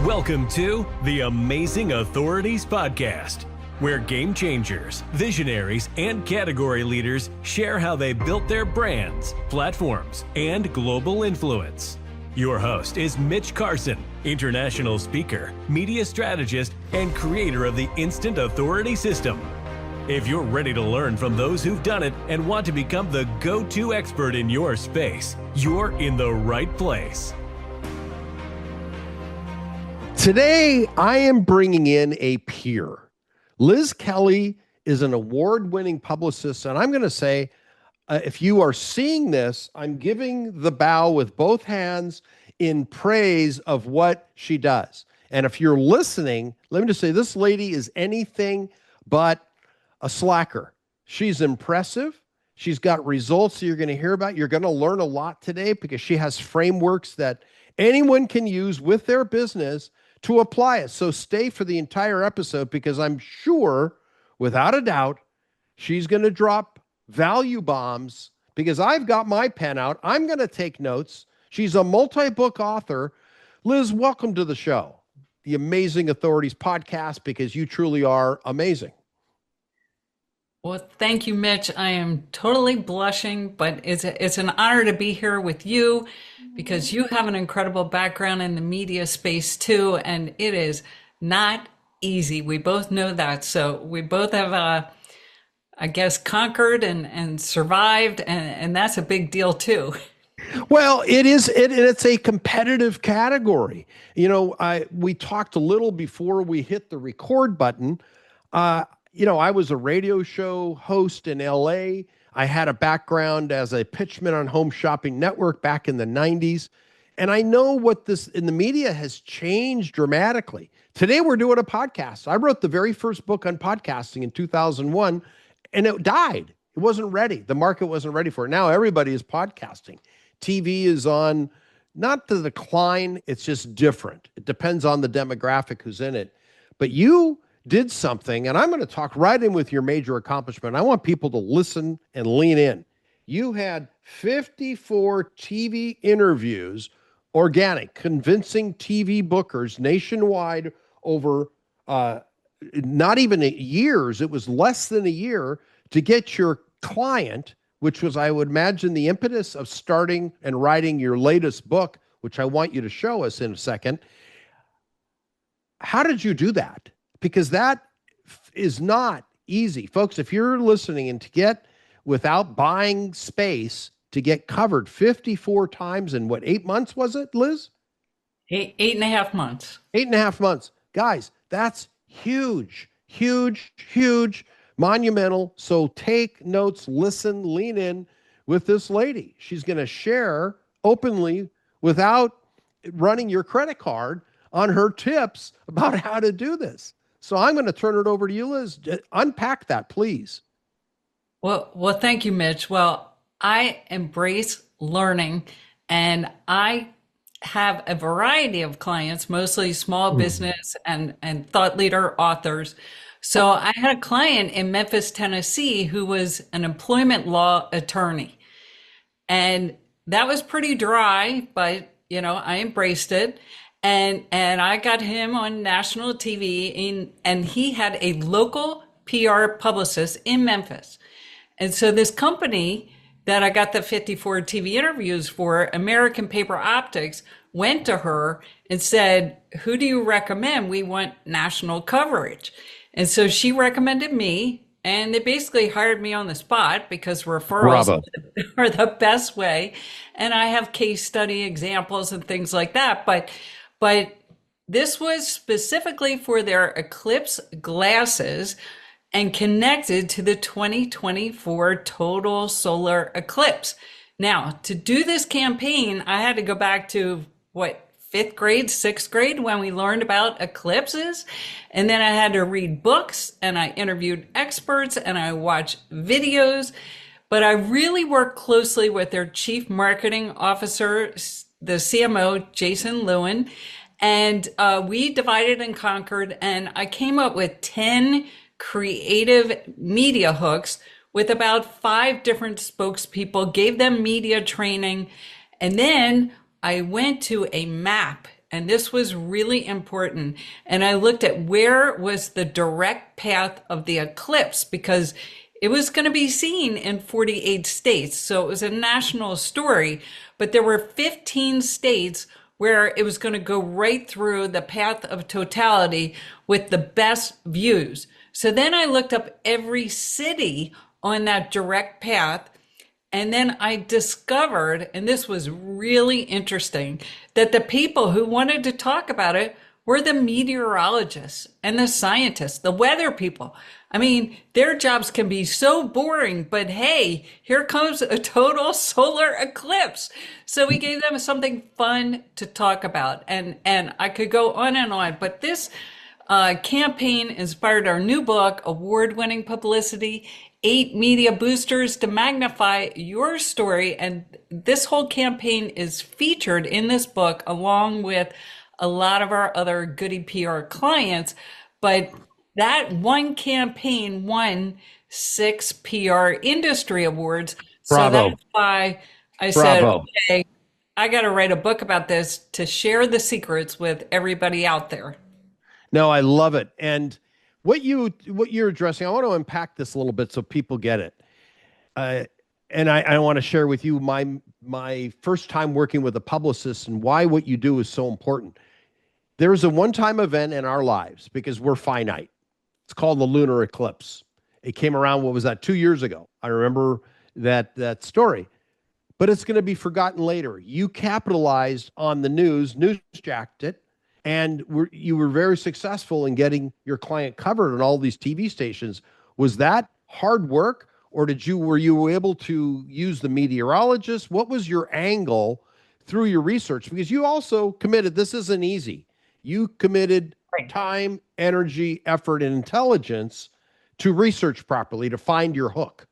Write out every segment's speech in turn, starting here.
Welcome to the Amazing Authorities Podcast, where game changers, visionaries, and category leaders share how they built their brands, platforms, and global influence. Your host is Mitch Carson, international speaker, media strategist, and creator of the Instant Authority System. If you're ready to learn from those who've done it and want to become the go-to expert in your space, you're in the right place. Today, I am bringing in a peer. Liz Kelly is an award-winning publicist, and I'm going to say, if you are seeing this, I'm giving the bow with both hands in praise of what she does. And if you're listening, let me just say, this lady is anything but a slacker. She's impressive. She's got results that you're going to hear about. You're going to learn a lot today because she has frameworks that anyone can use with their business to apply it. So stay for the entire episode because I'm sure, without a doubt, she's going to drop value bombs because I've got my pen out. I'm going to take notes. She's a multi-book author. Liz, welcome to the show, the Amazing Authorities Podcast, because you truly are amazing. Well, thank you, Mitch. I am totally blushing, but it's an honor to be here with you because you have an incredible background in the media space too, and it is not easy. We both know that. So we both have, I guess, conquered and survived, and that's a big deal too. Well, it is. It's a competitive category. You know, we talked a little before we hit the record button. I was a radio show host in LA. I had a background as a pitchman on Home Shopping Network back in the 90s. And I know what this in the media has changed dramatically. Today, we're doing a podcast. I wrote the very first book on podcasting in 2001, and it died. It wasn't ready. The market wasn't ready for it. Now everybody is podcasting. TV is on, not the decline, it's just different. It depends on the demographic who's in it. But you did something, and I'm going to talk right in with your major accomplishment. I want people to listen and lean in. You had 54 TV interviews, organic, convincing TV bookers nationwide over not even years. It was less than a year to get your client, which was, I would imagine, the impetus of starting and writing your latest book, which I want you to show us in a second. How did you do that? Because that is not easy. Folks, if you're listening and to get, without buying space, to get covered 54 times in what, 8 months was it, Liz? 8.5 months. 8.5 months. Guys, that's huge, huge, huge, monumental. So take notes, listen, lean in with this lady. She's going to share openly without running your credit card on her tips about how to do this. So I'm going to turn it over to you, Liz. Unpack that, please. Well, thank you, Mitch. Well, I embrace learning, and I have a variety of clients, mostly small business and thought leader authors. So I had a client in Memphis, Tennessee, who was an employment law attorney. And that was pretty dry, but, I embraced it. And I got him on national TV, and he had a local PR publicist in Memphis. And so this company that I got the 54 TV interviews for, American Paper Optics, went to her and said, "Who do you recommend? We want national coverage." And so she recommended me, and they basically hired me on the spot because referrals are the best way. And I have case study examples and things like that. But this was specifically for their Eclipse glasses and connected to the 2024 total solar eclipse. Now, to do this campaign, I had to go back to fifth grade, sixth grade, when we learned about eclipses. And then I had to read books, and I interviewed experts, and I watched videos. But I really worked closely with their chief marketing officer, the CMO, Jason Lewin. And we divided and conquered, and I came up with 10 creative media hooks with about 5 different spokespeople, gave them media training, and then I went to a map and this was really important. And I looked at where was the direct path of the eclipse, because it was going to be seen in 48 states. So it was a national story, but there were 15 states where it was going to go right through the path of totality with the best views. So then I looked up every city on that direct path. And then I discovered, and this was really interesting, that the people who wanted to talk about it were the meteorologists and the scientists, the weather people. I mean, their jobs can be so boring, but hey, here comes a total solar eclipse. So we gave them something fun to talk about. And I could go on, but this campaign inspired our new book, Award-Winning Publicity, 8 Media Boosters to Magnify Your Story. And this whole campaign is featured in this book along with a lot of our other Goody PR clients. But that one campaign won 6 PR industry awards. Bravo. So that's why I said, okay, I got to write a book about this to share the secrets with everybody out there. No, I love it. And what you're addressing, I want to unpack this a little bit so people get it. And I want to share with you my first time working with a publicist and why what you do is so important. There's a one-time event in our lives because we're finite. It's called the lunar eclipse. It came around, what was that, 2 years ago? I remember that story. But it's going to be forgotten later. You capitalized on the newsjacked it, and you were very successful in getting your client covered on all these TV stations. Was that hard work, or were you able to use the meteorologist? What was your angle through your research? Because you also committed, this isn't easy. You committed time, energy, effort, and intelligence to research properly, to find your hook.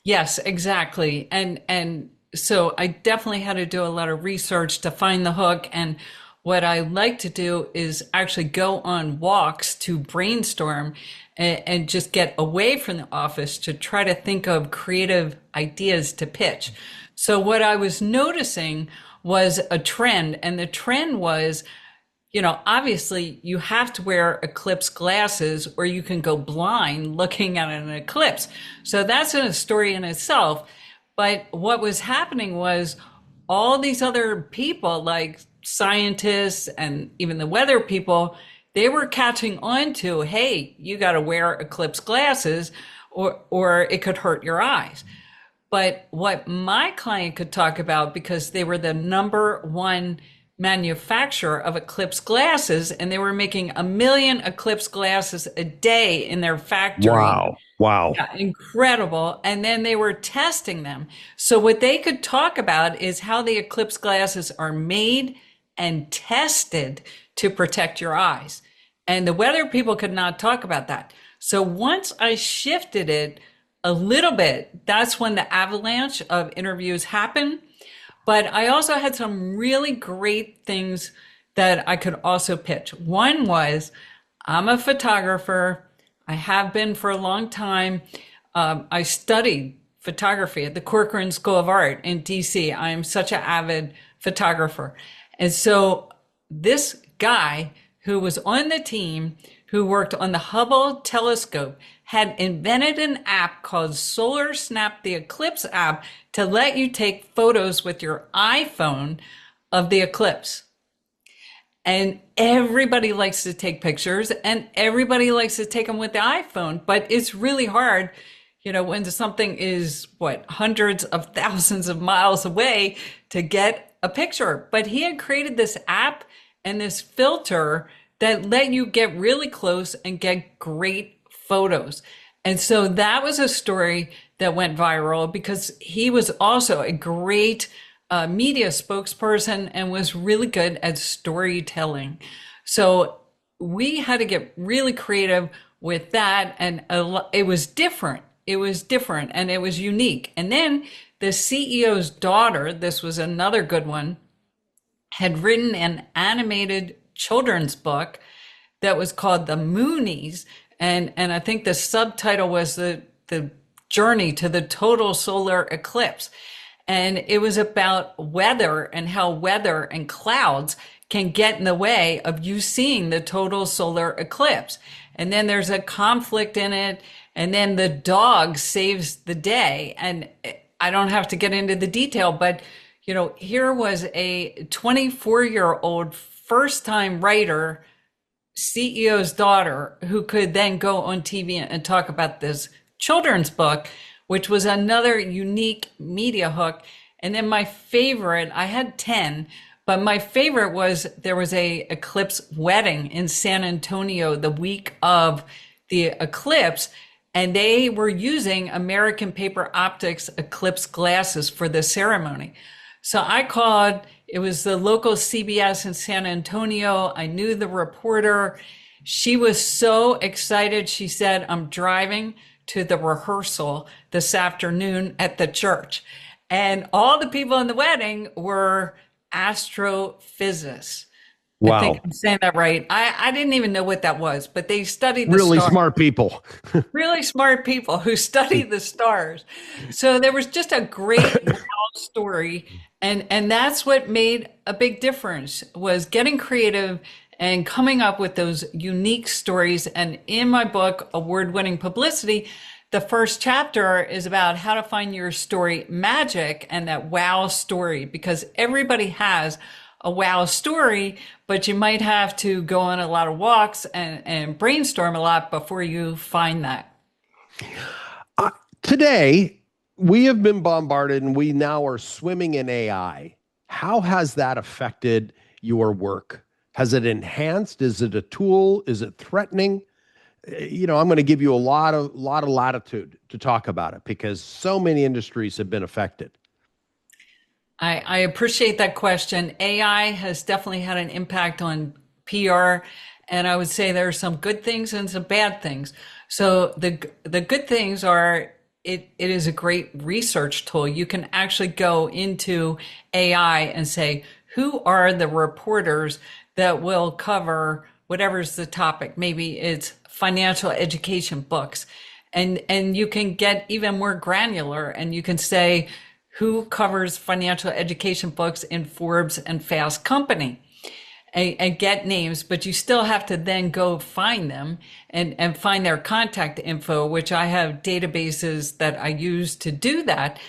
Yes, exactly. And so I definitely had to do a lot of research to find the hook. And what I like to do is actually go on walks to brainstorm and just get away from the office to try to think of creative ideas to pitch. So what I was noticing was a trend, and the trend was, obviously you have to wear eclipse glasses or you can go blind looking at an eclipse. So that's a story in itself. But what was happening was all these other people, like scientists and even the weather people, they were catching on to, hey, you got to wear eclipse glasses or it could hurt your eyes. But what my client could talk about, because they were the number one manufacturer of eclipse glasses, and they were making 1 million eclipse glasses a day in their factory. Wow. Yeah, incredible. And then they were testing them. So what they could talk about is how the eclipse glasses are made and tested to protect your eyes. And the weather people could not talk about that. So once I shifted it a little bit, that's when the avalanche of interviews happened. But I also had some really great things that I could also pitch. One was, I'm a photographer. I have been for a long time. I studied photography at the Corcoran School of Art in DC. I am such an avid photographer. And so this guy who was on the team, who worked on the Hubble telescope, had invented an app called Solar Snap, the Eclipse app, to let you take photos with your iPhone of the eclipse. And everybody likes to take pictures and everybody likes to take them with the iPhone, but it's really hard, when something is hundreds of thousands of miles away to get a picture. But he had created this app and this filter that let you get really close and get great photos. And so that was a story that went viral because he was also a great media spokesperson and was really good at storytelling. So we had to get really creative with that. And it was different. It was different and it was unique. And then the CEO's daughter, this was another good one, had written an animated children's book that was called The Moonies. And I think the subtitle was the Journey to the Total Solar Eclipse. And it was about weather and how weather and clouds can get in the way of you seeing the total solar eclipse. And then there's a conflict in it. And then the dog saves the day. And I don't have to get into the detail, but here was a 24-year-old first-time writer, CEO's daughter, who could then go on TV and talk about this children's book, which was another unique media hook. And then my favorite, I had 10, but my favorite was there was a eclipse wedding in San Antonio the week of the eclipse, and they were using American Paper Optics eclipse glasses for the ceremony. So I called, it was the local CBS in San Antonio. I knew the reporter. She was so excited. She said, I'm driving to the rehearsal this afternoon at the church. And all the people in the wedding were astrophysicists. Wow. I think I'm saying that right. I didn't even know what that was, but they studied the really stars. Smart people. Really smart people who study the stars. So there was just a great wow story. And that's what made a big difference, was getting creative and coming up with those unique stories. And in my book, Award-Winning Publicity, the first chapter is about how to find your story magic and that wow story, because everybody has a wow story, but you might have to go on a lot of walks and brainstorm a lot before you find that. Today, we have been bombarded and we now are swimming in AI. How has that affected your work? Has it enhanced? Is it a tool? Is it threatening? I'm going to give you a lot of latitude to talk about it because so many industries have been affected. I appreciate that question. AI has definitely had an impact on PR, and I would say there are some good things and some bad things. So the good things are it is a great research tool. You can actually go into AI and say, who are the reporters that will cover whatever's the topic? Maybe it's financial education books. And you can get even more granular and you can say, who covers financial education books in Forbes and Fast Company, and get names, but you still have to then go find them and find their contact info, which I have databases that I use to do that.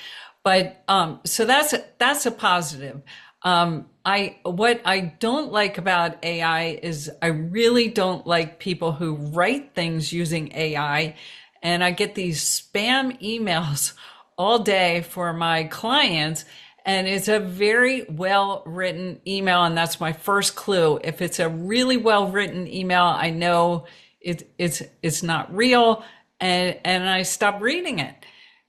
But so that's a positive. What I don't like about AI is I really don't like people who write things using AI, and I get these spam emails all day for my clients, and it's a very well-written email, and that's my first clue. If it's a really well-written email, I know it's not real, and I stop reading it.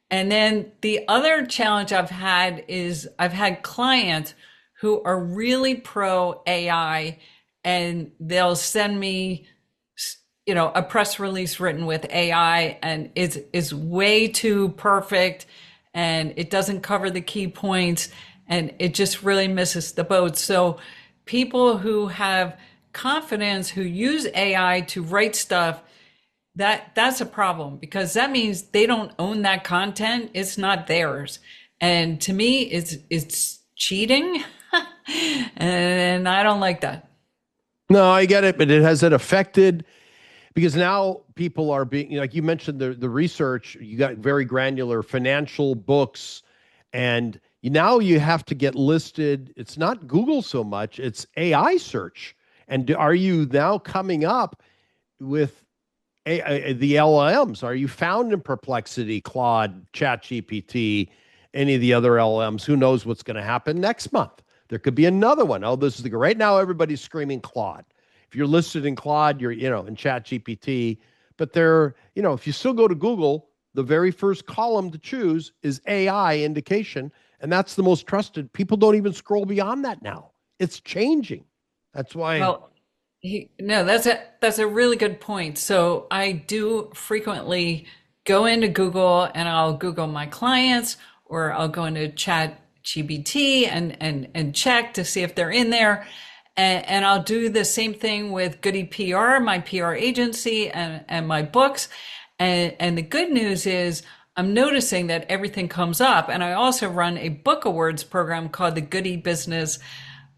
And then the other challenge I've had is I've had clients who are really pro AI, and they'll send me a press release written with AI, and it's way too perfect, and it doesn't cover the key points, and it just really misses the boat. So people who have confidence, who use AI to write stuff, that's a problem, because that means they don't own that content. It's not theirs. And to me, it's cheating, and I don't like that. No, I get it, but has it affected? Because now people are being, like you mentioned, the research, you got very granular financial books, and now you have to get listed. It's not Google so much, it's AI search. And are you now coming up with the LLMs? Are you found in Perplexity, Claude, ChatGPT, any of the other LLMs? Who knows what's going to happen next month? There could be another one. Oh, this is right now everybody's screaming Claude. If you're listed in Claude, you're, in ChatGPT, but if you still go to Google, the very first column to choose is AI indication, and that's the most trusted. People don't even scroll beyond that now. It's changing. That's why. Well, that's a really good point. So I do frequently go into Google and I'll Google my clients, or I'll go into ChatGPT and check to see if they're in there. And I'll do the same thing with Goody PR, my PR agency, and my books. And the good news is I'm noticing that everything comes up. And I also run a book awards program called the Goody Business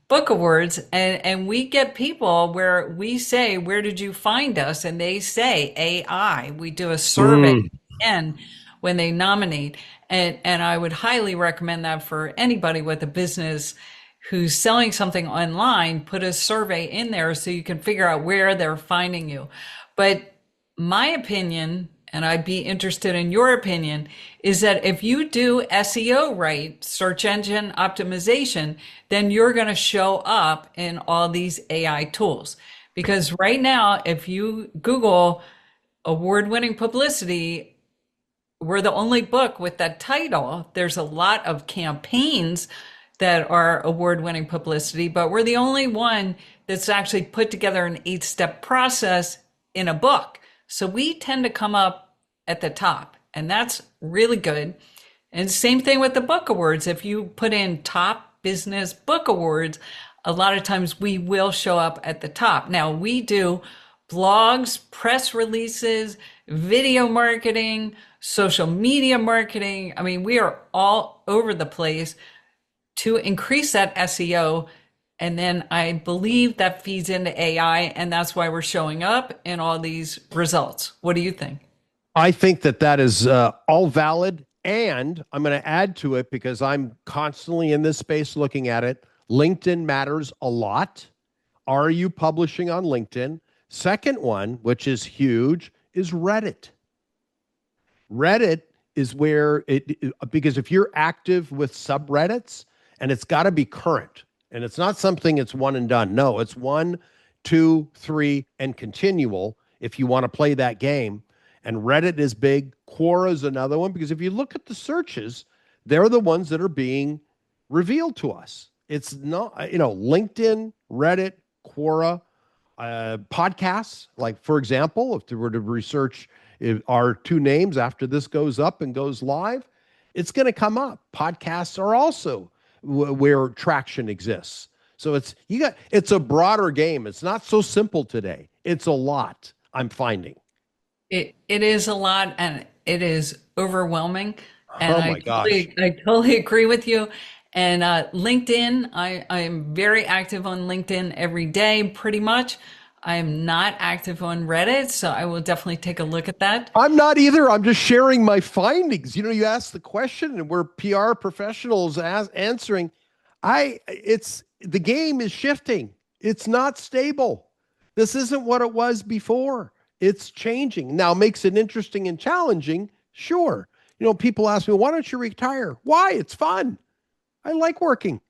book awards, and we get people where we say, where did you find us? And they say AI. We do a survey and when they nominate. And I would highly recommend that for anybody with a business who's selling something online, put a survey in there so you can figure out where they're finding you. But my opinion, and I'd be interested in your opinion, is that if you do SEO right, search engine optimization, then you're going to show up in all these AI tools. Because right now, if you Google award-winning publicity, we're the only book with that title. There's a lot of campaigns that are award-winning publicity, but we're the only one that's actually put together an 8-step process in a book. So we tend to come up at the top, and that's really good. And same thing with the book awards. If you put in top business book awards, a lot of times we will show up at the top. Now we do blogs, press releases, video marketing, social media marketing. I mean, we are all over the place to increase that SEO. And then I believe that feeds into AI, and that's why we're showing up in all these results. What do you think? I think that is all valid. And I'm going to add to it because I'm constantly in this space looking at it. LinkedIn matters a lot. Are you publishing on LinkedIn? Second one, which is huge, is Reddit. Reddit is where because if you're active with subreddits, and it's got to be current, and it's not something it's one and done. No, it's 1, 2, 3, and continual if you want to play that game. And Reddit is big. Quora is another one, because if you look at the searches, they're the ones that are being revealed to us. It's not, LinkedIn, Reddit, Quora, podcasts. Like, for example, if they were to research our 2 names after this goes up and goes live, it's going to come up. Podcasts are also where traction exists. So it's a broader game. It's not so simple today. It's a lot, I'm finding. It is a lot, and it is overwhelming. And oh my gosh. I totally agree with you. And LinkedIn, I'm very active on LinkedIn every day, pretty much. I'm not active on Reddit, so I will definitely take a look at that. I'm not either. I'm just sharing my findings. You ask the question, and we're PR professionals answering. The game is shifting. It's not stable. This isn't what it was before. It's changing. Now, makes it interesting and challenging. Sure. People ask me, why don't you retire? Why? It's fun. I like working.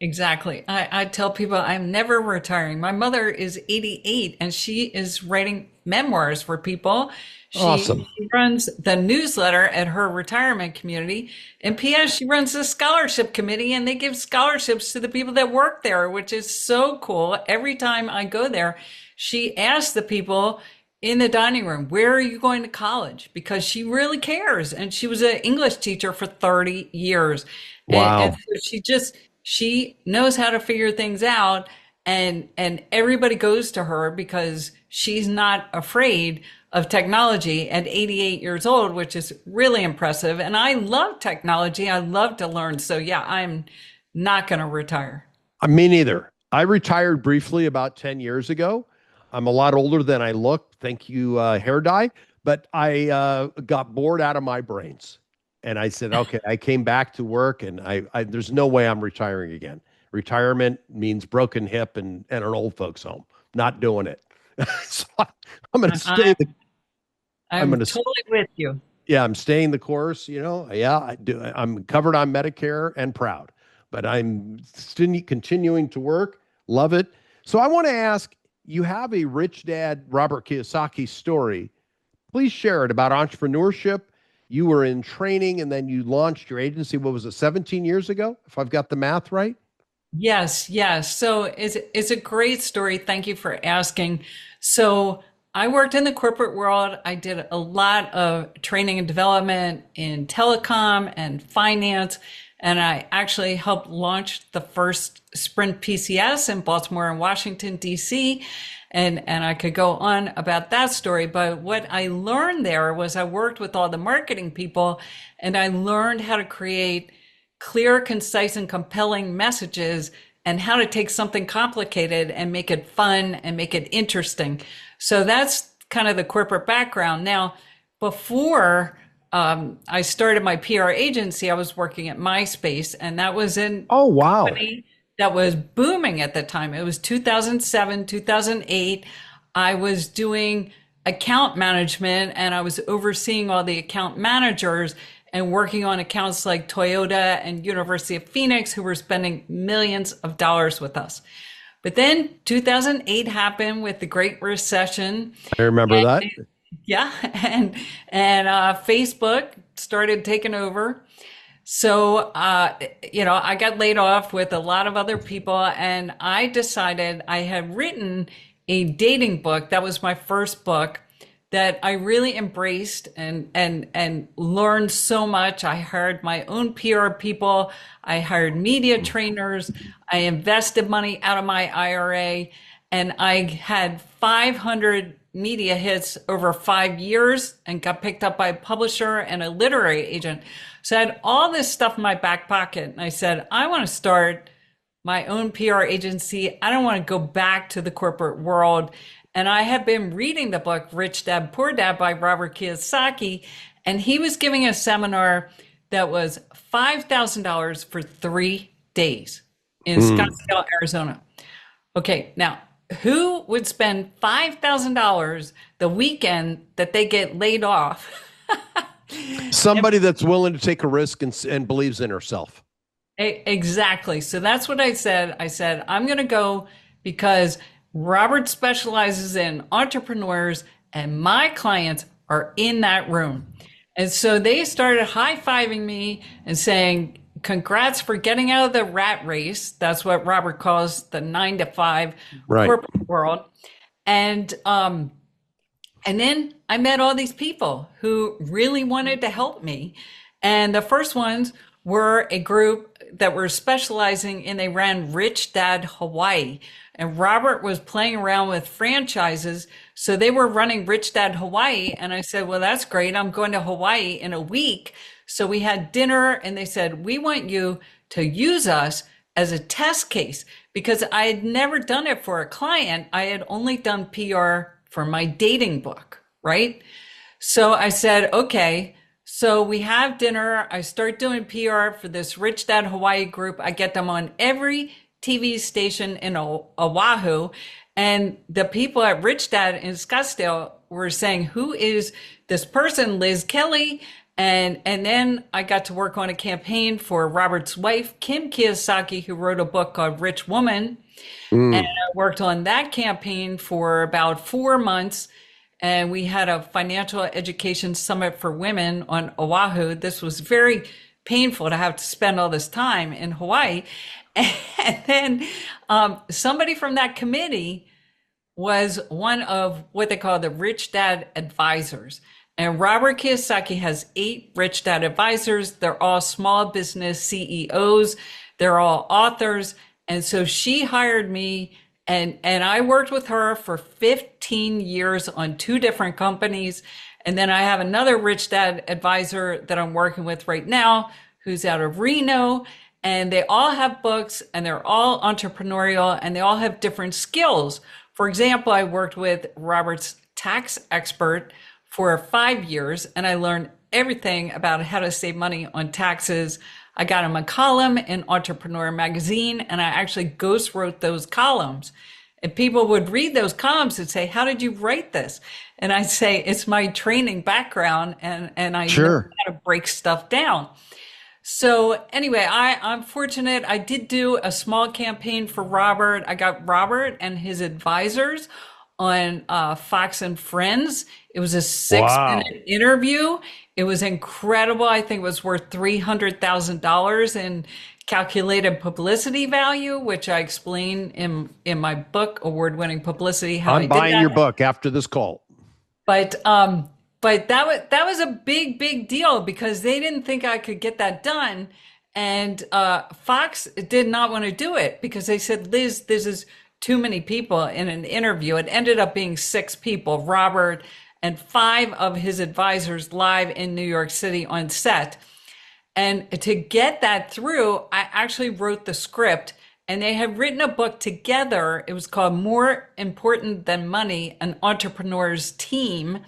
Exactly. I tell people I'm never retiring. My mother is 88 and she is writing memoirs for people. Awesome. She runs the newsletter at her retirement community. And P.S., she runs the scholarship committee, and they give scholarships to the people that work there, which is so cool. Every time I go there, she asks the people in the dining room, where are you going to college? Because she really cares. And she was an English teacher for 30 years. Wow. And so she knows how to figure things out, and everybody goes to her because she's not afraid of technology at 88 years old, which is really impressive. And I love technology. I love to learn. So yeah, I'm not going to retire. Me neither. I retired briefly about 10 years ago. I'm a lot older than I look. Thank you, hair dye. But I got bored out of my brains. And I said, okay, I came back to work, and I there's no way I'm retiring again. Retirement means broken hip and an old folks home. Not doing it. So I'm going to stay. I'm totally with you. Yeah, I'm staying the course. Yeah, I do. I'm covered on Medicare and proud, but I'm still continuing to work. Love it. So I want to ask, you have a rich dad, Robert Kiyosaki story. Please share it about entrepreneurship. You were in training, and then you launched your agency. What was it, 17 years ago, if I've got the math right? Yes. So it's a great story. Thank you for asking. So I worked in the corporate world. I did a lot of training and development in telecom and finance. And I actually helped launch the first Sprint PCS in Baltimore and Washington, D.C. And I could go on about that story. But what I learned there was I worked with all the marketing people, and I learned how to create clear, concise, and compelling messages and how to take something complicated and make it fun and make it interesting. So that's kind of the corporate background. Now, before I started my PR agency, I was working at MySpace, and that was in Oh, wow. company that was booming at the time. It was 2007, 2008. I was doing account management, and I was overseeing all the account managers and working on accounts like Toyota and University of Phoenix, who were spending millions of dollars with us. But then 2008 happened with the Great Recession. I remember that. Yeah, and Facebook started taking over. So, I got laid off with a lot of other people, and I decided I had written a dating book. That was my first book that I really embraced and learned so much. I hired my own PR people. I hired media trainers. I invested money out of my IRA, and I had 500 media hits over 5 years and got picked up by a publisher and a literary agent. So I had all this stuff in my back pocket. And I said, I want to start my own PR agency. I don't want to go back to the corporate world. And I have been reading the book, Rich Dad, Poor Dad by Robert Kiyosaki. And he was giving a seminar that was $5,000 for 3 days in Scottsdale, Arizona. Okay, now, who would spend $5,000 the weekend that they get laid off? Somebody that's willing to take a risk and believes in herself. Exactly. So that's what I said. I said, I'm going to go because Robert specializes in entrepreneurs and my clients are in that room. And so they started high-fiving me and saying, congrats for getting out of the rat race. That's what Robert calls the 9-to-5 corporate world. And then I met all these people who really wanted to help me. And the first ones were a group that were specializing in, they ran Rich Dad Hawaii. And Robert was playing around with franchises. So they were running Rich Dad Hawaii. And I said, well, that's great. I'm going to Hawaii in a week. So we had dinner and they said, we want you to use us as a test case, because I had never done it for a client. I had only done PR for my dating book, right? So I said, okay. So we have dinner. I start doing PR for this Rich Dad Hawaii group. I get them on every TV station in Oahu. And the people at Rich Dad in Scottsdale were saying, who is this person, Liz Kelly? And then I got to work on a campaign for Robert's wife, Kim Kiyosaki, who wrote a book called Rich Woman. And I worked on that campaign for about 4 months. And we had a financial education summit for women on Oahu. This was very painful to have to spend all this time in Hawaii. And then somebody from that committee was one of what they call the Rich Dad advisors. And Robert Kiyosaki has 8 Rich Dad advisors. They're all small business CEOs. They're all authors. And so she hired me, and I worked with her for 15 years on 2 different companies. And then I have another Rich Dad advisor that I'm working with right now, who's out of Reno. And they all have books, and they're all entrepreneurial, and they all have different skills. For example, I worked with Robert's tax expert for 5 years, and I learned everything about how to save money on taxes. I got him a column in Entrepreneur magazine, and I actually ghost wrote those columns. And people would read those columns and say, how did you write this? And I'd say, it's my training background, and I know how to break stuff down. So anyway, I'm fortunate. I did do a small campaign for Robert. I got Robert and his advisors on Fox and Friends. It was a 6-minute interview. It was incredible. I think it was worth $300,000 in calculated publicity value, which I explain in my book, Award-Winning Publicity. How I'm buying your book after this call. But that was a big deal because they didn't think I could get that done. And Fox did not want to do it because they said, Liz, this is too many people in an interview. It ended up being 6 people, Robert and 5 of his advisors live in New York City on set. And to get that through, I actually wrote the script and they had written a book together. It was called More Important Than Money, An Entrepreneur's Team,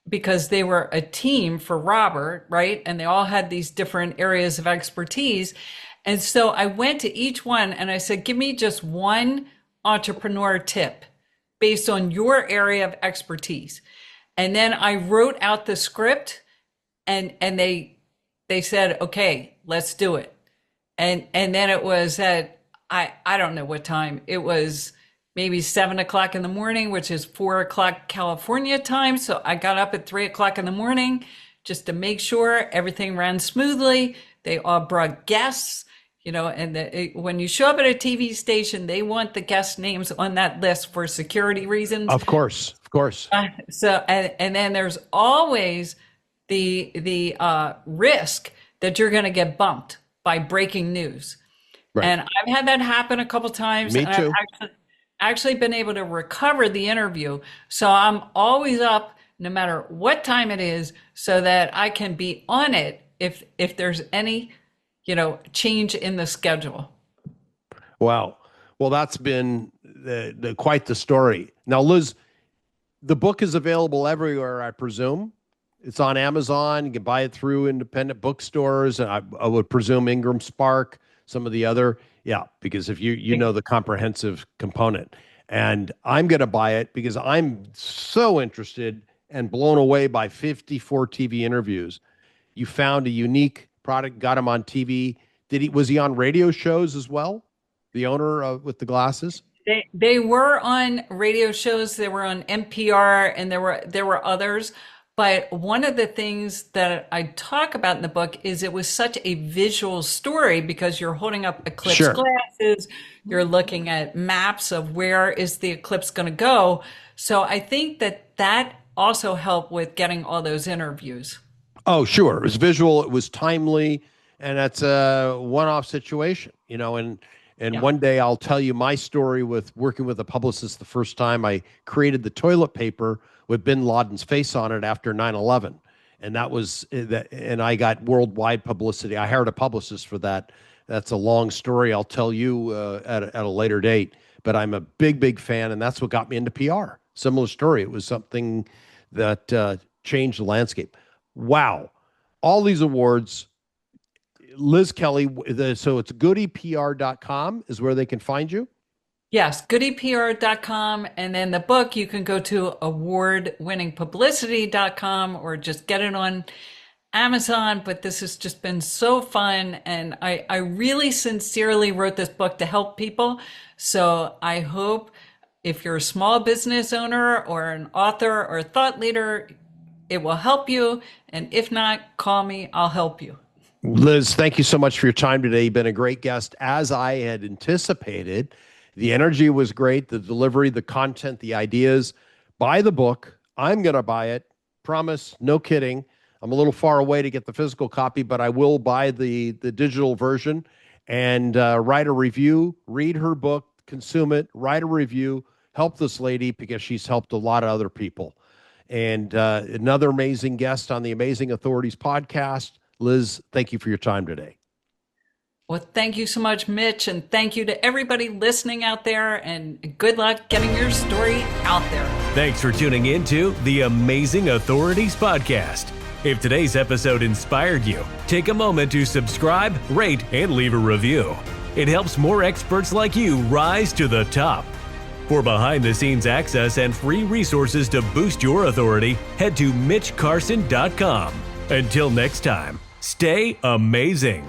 because they were a team for Robert, right? And they all had these different areas of expertise. And so I went to each one and I said, give me just one entrepreneur tip based on your area of expertise. And then I wrote out the script, and they said, okay, let's do it. And then it was at, I don't know what time. It was maybe 7 o'clock in the morning, which is 4 o'clock California time. So I got up at 3 o'clock in the morning just to make sure everything ran smoothly. They all brought guests, and when you show up at a TV station, they want the guest names on that list for security reasons. Of course. And then there's always the risk that you're going to get bumped by breaking news. Right. And I've had that happen a couple times. Me too. I've actually been able to recover the interview. So I'm always up no matter what time it is so that I can be on it if there's any, change in the schedule. Wow. Well, that's been quite the story. Now, Liz, the book is available everywhere, I presume. It's on Amazon. You can buy it through independent bookstores. And I would presume Ingram Spark, some of the other. Yeah, because if you know the comprehensive component. And I'm going to buy it because I'm so interested and blown away by 54 TV interviews. You found a unique product, got him on TV. Was he on radio shows as well? The owner with the glasses? They were on radio shows. They were on NPR, and there were others. But one of the things that I talk about in the book is it was such a visual story because you're holding up eclipse glasses, you're looking at maps of where is the eclipse going to go. So I think that also helped with getting all those interviews. Oh, sure. It was visual. It was timely. And that's a one-off situation, and one day I'll tell you my story with working with a publicist the first time. I created the toilet paper with bin Laden's face on it after 9/11. And that was that. And I got worldwide publicity. I hired a publicist for that. That's a long story. I'll tell you at a later date, but I'm a big fan. And that's what got me into PR. Similar story. It was something that changed the landscape. Wow. All these awards. Liz Kelly, so it's goodypr.com is where they can find you? Yes, goodypr.com. And then the book, you can go to award-winningpublicity.com or just get it on Amazon. But this has just been so fun. And I really sincerely wrote this book to help people. So I hope if you're a small business owner or an author or a thought leader, it will help you. And if not, call me, I'll help you. Liz, thank you so much for your time today. You've been a great guest. As I had anticipated, the energy was great, the delivery, the content, the ideas. Buy the book. I'm going to buy it. Promise, no kidding. I'm a little far away to get the physical copy, but I will buy the digital version and write a review, read her book, consume it, write a review, help this lady because she's helped a lot of other people. And another amazing guest on the Amazing Authorities podcast. Liz, thank you for your time today. Well, thank you so much, Mitch. And thank you to everybody listening out there. And good luck getting your story out there. Thanks for tuning in to the Amazing Authorities podcast. If today's episode inspired you, take a moment to subscribe, rate, and leave a review. It helps more experts like you rise to the top. For behind-the-scenes access and free resources to boost your authority, head to mitchcarson.com. Until next time, stay amazing.